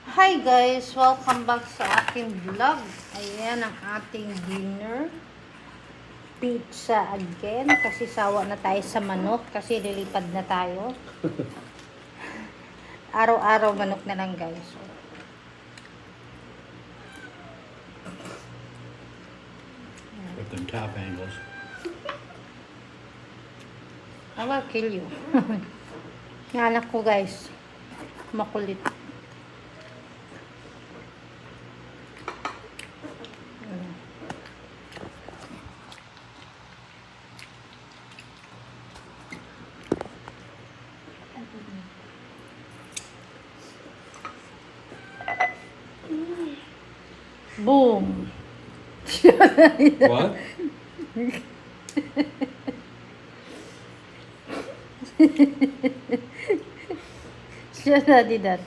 Hi guys! Welcome back sa aking vlog. Ayan ang ating dinner. Pizza again. Kasi sawa na tayo sa manok. Kasi lilipad na tayo. Araw-araw manok na lang guys. With them top angles. I will kill you. Yung anak ko guys. Makulit. Boom. What? Siya na di that.